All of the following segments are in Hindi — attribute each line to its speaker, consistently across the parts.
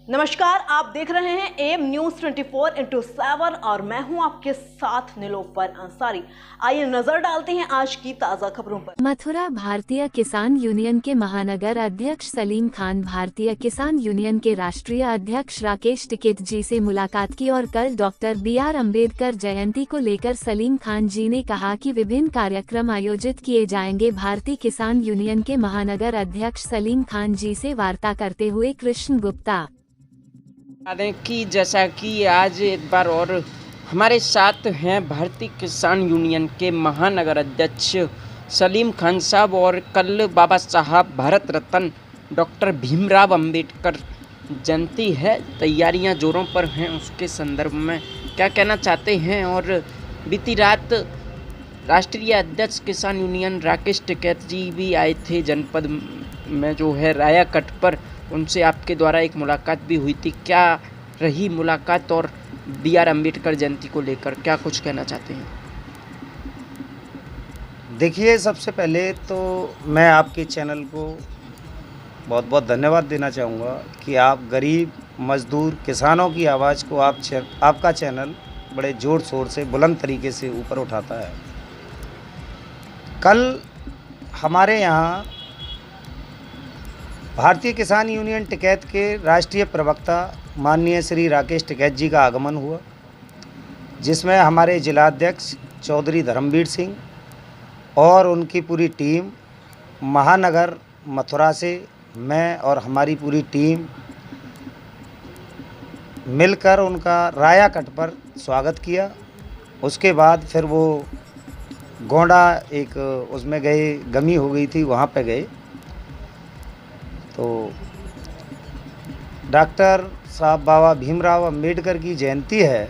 Speaker 1: नमस्कार, आप देख रहे हैं एम न्यूज 24/7 और मैं हूं आपके साथ निलोफर अंसारी। आइए नजर डालते हैं आज की ताजा खबरों पर।
Speaker 2: मथुरा भारतीय किसान यूनियन के महानगर अध्यक्ष सलीम खान भारतीय किसान यूनियन के राष्ट्रीय अध्यक्ष राकेश टिकैत जी से मुलाकात की और कल डॉक्टर BR अम्बेडकर जयंती को लेकर सलीम खान जी ने कहा कि विभिन्न कार्यक्रम आयोजित किए जाएंगे। भारतीय किसान यूनियन के महानगर अध्यक्ष सलीम खान जी से वार्ता करते हुए कृष्ण गुप्ता
Speaker 3: कि जैसा कि आज एक बार और हमारे साथ हैं भारतीय किसान यूनियन के महानगर अध्यक्ष सलीम खान साहब, और कल बाबा साहब भारत रत्न डॉक्टर भीमराव अंबेडकर जयंती है, तैयारियां जोरों पर हैं। उसके संदर्भ में क्या कहना चाहते हैं? और बीती रात राष्ट्रीय अध्यक्ष किसान यूनियन राकेश टिकैत जी भी आए थे जनपद में जो है रायाकट पर, उनसे आपके द्वारा एक मुलाकात भी हुई थी। क्या रही मुलाकात और BR अम्बेडकर जयंती को लेकर क्या कुछ कहना चाहते हैं?
Speaker 4: देखिए, सबसे पहले तो मैं आपके चैनल को बहुत बहुत धन्यवाद देना चाहूँगा कि आप गरीब मजदूर किसानों की आवाज़ को आपका चैनल बड़े ज़ोर शोर से बुलंद तरीके से ऊपर उठाता है। कल हमारे यहाँ भारतीय किसान यूनियन टिकैत के राष्ट्रीय प्रवक्ता माननीय श्री राकेश टिकैत जी का आगमन हुआ, जिसमें हमारे जिलाध्यक्ष चौधरी धर्मवीर सिंह और उनकी पूरी टीम, महानगर मथुरा से मैं और हमारी पूरी टीम मिलकर उनका रायाकट पर स्वागत किया। उसके बाद फिर वो गोंडा एक उसमें गए, गमी हो गई थी, वहाँ पे गए। तो डॉक्टर साहब बाबा भीमराव अम्बेडकर की जयंती है।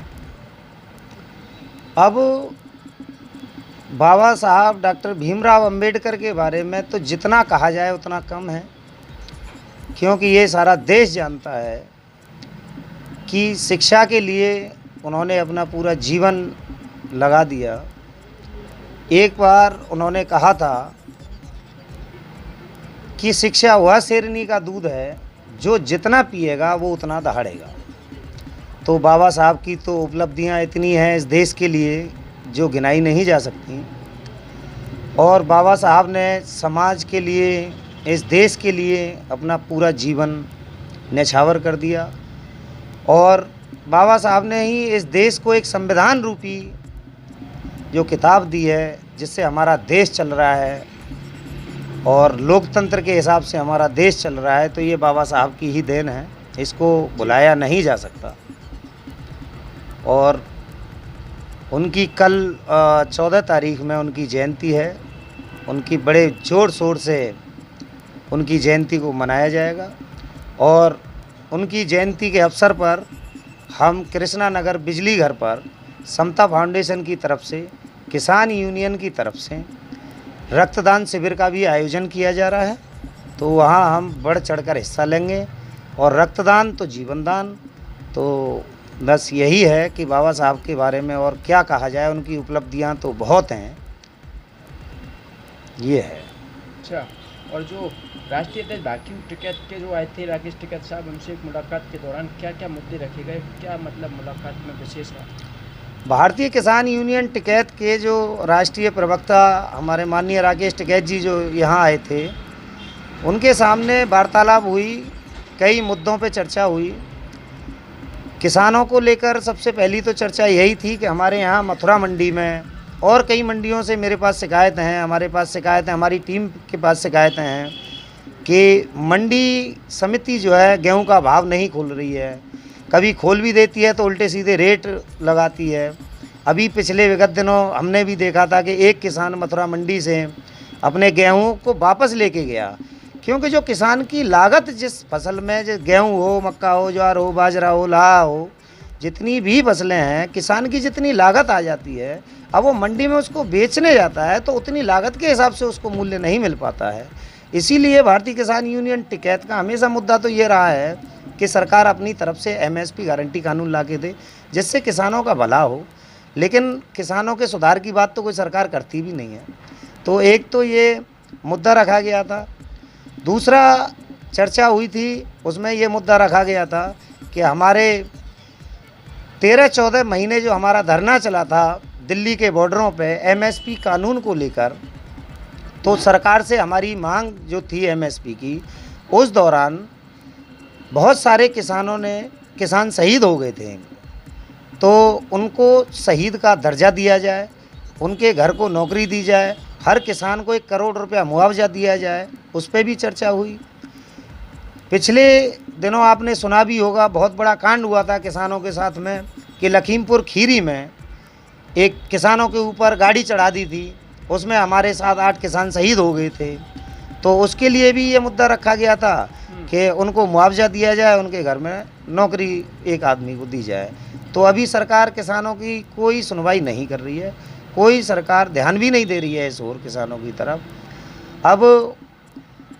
Speaker 4: अब बाबा साहब डॉक्टर भीमराव अम्बेडकर के बारे में तो जितना कहा जाए उतना कम है, क्योंकि ये सारा देश जानता है कि शिक्षा के लिए उन्होंने अपना पूरा जीवन लगा दिया। एक बार उन्होंने कहा था कि शिक्षा वह शेरनी का दूध है जो जितना पिएगा वो उतना दहाड़ेगा। तो बाबा साहब की तो उपलब्धियां इतनी हैं इस देश के लिए जो गिनाई नहीं जा सकती, और बाबा साहब ने समाज के लिए, इस देश के लिए अपना पूरा जीवन न्यौछावर कर दिया। और बाबा साहब ने ही इस देश को एक संविधान रूपी जो किताब दी है, जिससे हमारा देश चल रहा है और लोकतंत्र के हिसाब से हमारा देश चल रहा है, तो ये बाबा साहब की ही देन है, इसको बुलाया नहीं जा सकता। और उनकी कल 14 तारीख में उनकी जयंती है। उनकी बड़े ज़ोर शोर से उनकी जयंती को मनाया जाएगा, और उनकी जयंती के अवसर पर हम कृष्णा नगर बिजली घर पर समता फाउंडेशन की तरफ से, किसान यूनियन की तरफ से रक्तदान शिविर का भी आयोजन किया जा रहा है। तो वहाँ हम बढ़ चढ़कर हिस्सा लेंगे, और रक्तदान तो जीवन दान। तो बस यही है कि बाबा साहब के बारे में और क्या कहा जाए, उनकी उपलब्धियाँ तो बहुत हैं, ये है।
Speaker 3: अच्छा, और जो राष्ट्रीय अध्यक्ष भारतीय टिकैत के जो आए थे राकेश टिकैत साहब, उनसे एक मुलाकात के दौरान क्या क्या मुद्दे रखे गए? क्या मतलब मुलाकात में विशेष था?
Speaker 4: भारतीय किसान यूनियन टिकैत के जो राष्ट्रीय प्रवक्ता हमारे माननीय राकेश टिकैत जी जो यहाँ आए थे, उनके सामने वार्तालाप हुई, कई मुद्दों पे चर्चा हुई। किसानों को लेकर सबसे पहली तो चर्चा यही थी कि हमारे यहाँ मथुरा मंडी में और कई मंडियों से मेरे पास शिकायतें हैं, हमारे पास शिकायतें, हमारी टीम के पास शिकायतें हैं कि मंडी समिति जो है गेहूं का भाव नहीं खोल रही है। कभी खोल भी देती है तो उल्टे सीधे रेट लगाती है। अभी पिछले विगत दिनों हमने भी देखा था कि एक किसान मथुरा मंडी से अपने गेहूं को वापस लेके गया, क्योंकि जो किसान की लागत जिस फसल में, जो गेहूं हो, मक्का हो, ज्वार हो, बाजरा हो, लाहा हो, जितनी भी फसलें हैं, किसान की जितनी लागत आ जाती है, अब वो मंडी में उसको बेचने जाता है तो उतनी लागत के हिसाब से उसको मूल्य नहीं मिल पाता है। इसीलिए भारतीय किसान यूनियन टिकैत का हमेशा मुद्दा तो ये रहा है कि सरकार अपनी तरफ से MSP गारंटी कानून ला के दे, जिससे किसानों का भला हो। लेकिन किसानों के सुधार की बात तो कोई सरकार करती भी नहीं है। तो एक तो ये मुद्दा रखा गया था। दूसरा चर्चा हुई थी, उसमें ये मुद्दा रखा गया था कि हमारे 13-14 महीने जो हमारा धरना चला था दिल्ली के बॉर्डरों पे एमएसपी कानून को लेकर, तो सरकार से हमारी मांग जो थी एमएसपी की, उस दौरान बहुत सारे किसान शहीद हो गए थे, तो उनको शहीद का दर्जा दिया जाए, उनके घर को नौकरी दी जाए, हर किसान को 1 करोड़ रुपया मुआवजा दिया जाए, उस पर भी चर्चा हुई। पिछले दिनों आपने सुना भी होगा, बहुत बड़ा कांड हुआ था किसानों के साथ में कि लखीमपुर खीरी में एक किसानों के ऊपर गाड़ी चढ़ा दी थी, उसमें हमारे 7-8 किसान शहीद हो गए थे। तो उसके लिए भी ये मुद्दा रखा गया था कि उनको मुआवजा दिया जाए, उनके घर में नौकरी एक आदमी को दी जाए। तो अभी सरकार किसानों की कोई सुनवाई नहीं कर रही है, कोई सरकार ध्यान भी नहीं दे रही है इस ओर किसानों की तरफ। अब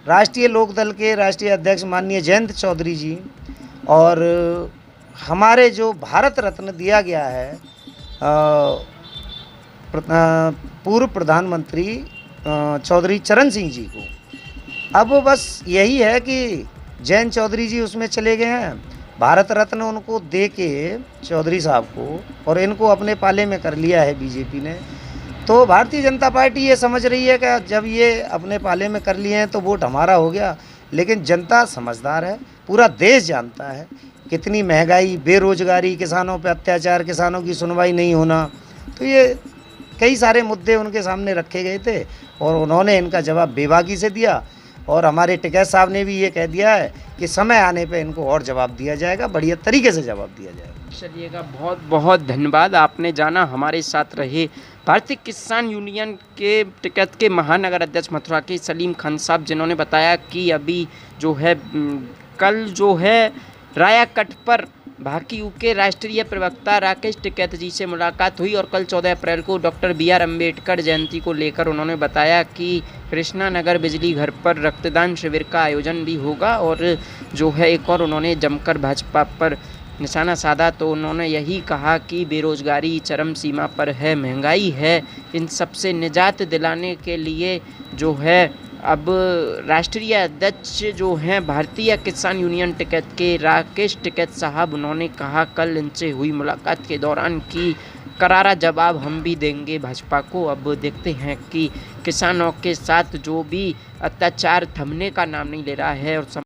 Speaker 4: राष्ट्रीय लोकदल के राष्ट्रीय अध्यक्ष माननीय जयंत चौधरी जी और हमारे जो भारत रत्न दिया गया है पूर्व प्रधानमंत्री चौधरी चरण सिंह जी को, अब बस यही है कि जयंत चौधरी जी उसमें चले गए हैं, भारत रत्न उनको दे के चौधरी साहब को, और इनको अपने पाले में कर लिया है बीजेपी ने। तो भारतीय जनता पार्टी ये समझ रही है कि जब ये अपने पाले में कर लिए हैं तो वोट हमारा हो गया, लेकिन जनता समझदार है, पूरा देश जानता है कितनी महंगाई, बेरोजगारी, किसानों पे अत्याचार, किसानों की सुनवाई नहीं होना, तो ये कई सारे मुद्दे उनके सामने रखे गए थे और उन्होंने इनका जवाब बेबाकी से दिया। और हमारे टिकैत साहब ने भी ये कह दिया है कि समय आने पे इनको और जवाब दिया जाएगा, बढ़िया तरीके से जवाब दिया जाएगा।
Speaker 3: चलिएगा, बहुत बहुत धन्यवाद। आपने जाना हमारे साथ रहे भारतीय किसान यूनियन के टिकैत के महानगर अध्यक्ष मथुरा के सलीम खान साहब, जिन्होंने बताया कि अभी जो है कल जो है रायाकट पर भाकियू के राष्ट्रीय प्रवक्ता राकेश टिकैत जी से मुलाकात हुई और कल 14 अप्रैल को डॉक्टर BR अम्बेडकर जयंती को लेकर उन्होंने बताया कि कृष्णा नगर बिजली घर पर रक्तदान शिविर का आयोजन भी होगा। और जो है एक और उन्होंने जमकर भाजपा पर निशाना साधा, तो उन्होंने यही कहा कि बेरोजगारी चरम सीमा पर है, महंगाई है, इन सब से निजात दिलाने के लिए जो है अब राष्ट्रीय अध्यक्ष जो हैं भारतीय किसान यूनियन टिकैत के राकेश टिकैत साहब, उन्होंने कहा कल इनसे हुई मुलाकात के दौरान कि करारा जवाब हम भी देंगे भाजपा को। अब देखते हैं कि किसानों के साथ जो भी अत्याचार थमने का नाम नहीं ले रहा है और